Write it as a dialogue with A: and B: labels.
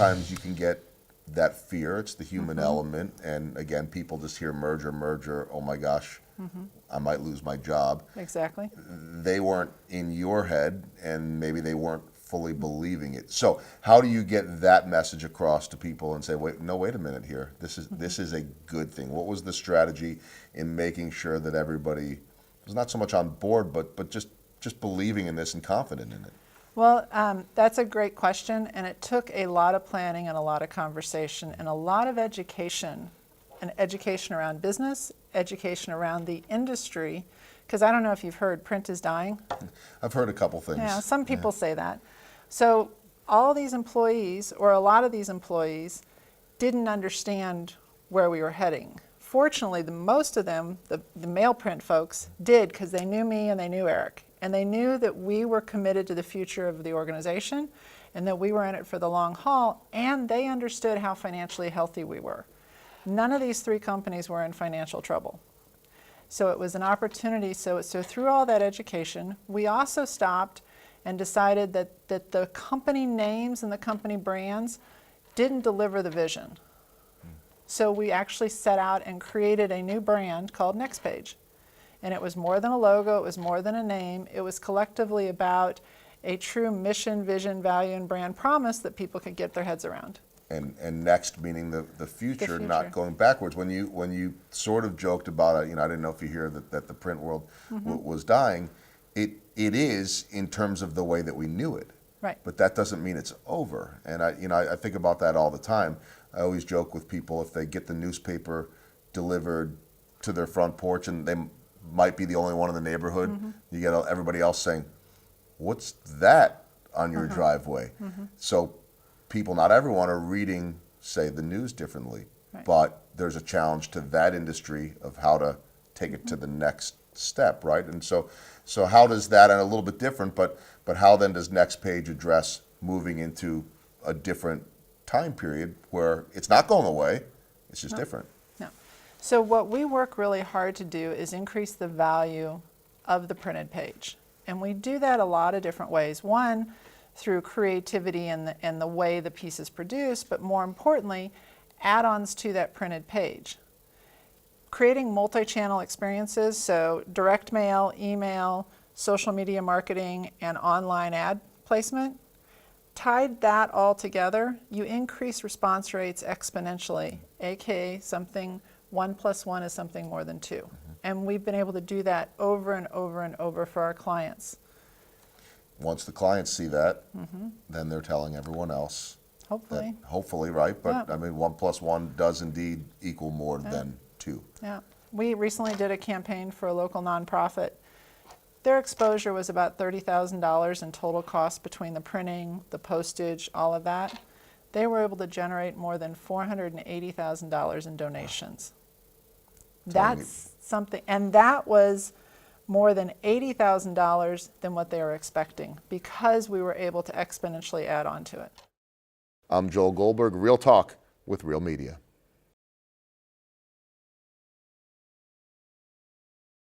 A: times you can get that fear. It's the human element. And again, people just hear merger, oh my gosh, I might lose my job.
B: Exactly.
A: They weren't in your head, and maybe they weren't fully believing it. So how do you get that message across to people and say, wait a minute here, this is a good thing? What was the strategy in making sure that everybody was not so much on board, but just believing in this and confident in it?
B: Well, that's a great question, and it took a lot of planning and a lot of conversation and a lot of education, and education around business, education around the industry, because I don't know if you've heard, print is dying.
A: I've heard a couple things.
B: Yeah, some people say that. So all these employees, or a lot of these employees, didn't understand where we were heading. Fortunately, most of them, the mail print folks, did, because they knew me and they knew Eric. And they knew that we were committed to the future of the organization and that we were in it for the long haul, and they understood how financially healthy we were. None of these three companies were in financial trouble. So it was an opportunity. So through all that education, we also stopped and decided that the company names and the company brands didn't deliver the vision. So we actually set out and created a new brand called NextPage. And it was more than a logo, it was more than a name, it was collectively about a true mission, vision, value, and brand promise that people could get their heads around.
A: And next meaning the future, not going backwards. When you sort of joked about it, I didn't know if you hear that the print world was dying. It is in terms of the way that we knew it.
B: Right.
A: But that doesn't mean it's over. And I think about that all the time. I always joke with people, if they get the newspaper delivered to their front porch and they might be the only one in the neighborhood, you get everybody else saying, what's that on your driveway? So people, not everyone, are reading, say, the news differently, but there's a challenge to that industry of how to take it to the next step, right? And so how does that, and a little bit different, but how then does NextPage address moving into a different time period where it's not going away, it's just different?
B: No. So what we work really hard to do is increase the value of the printed page. And we do that a lot of different ways. One, through creativity and the way the piece is produced, but more importantly, add-ons to that printed page. Creating multi-channel experiences, so direct mail, email, social media marketing, and online ad placement. Tied that all together, you increase response rates exponentially, aka something 1 + 1 is something more than 2. And we've been able to do that over and over and over for our clients.
A: Once the clients see that, then they're telling everyone else.
B: Hopefully.
A: Hopefully, right? But
B: Yeah.
A: I mean, 1 + 1 does indeed equal more than 2.
B: Yeah. We recently did a campaign for a local nonprofit. Their exposure was about $30,000 in total cost between the printing, the postage, all of that. They were able to generate more than $480,000 in donations. That's something, and that was more than $80,000 than what they were expecting because we were able to exponentially add on to it.
A: I'm Joel Goldberg, Real Talk with Real Media.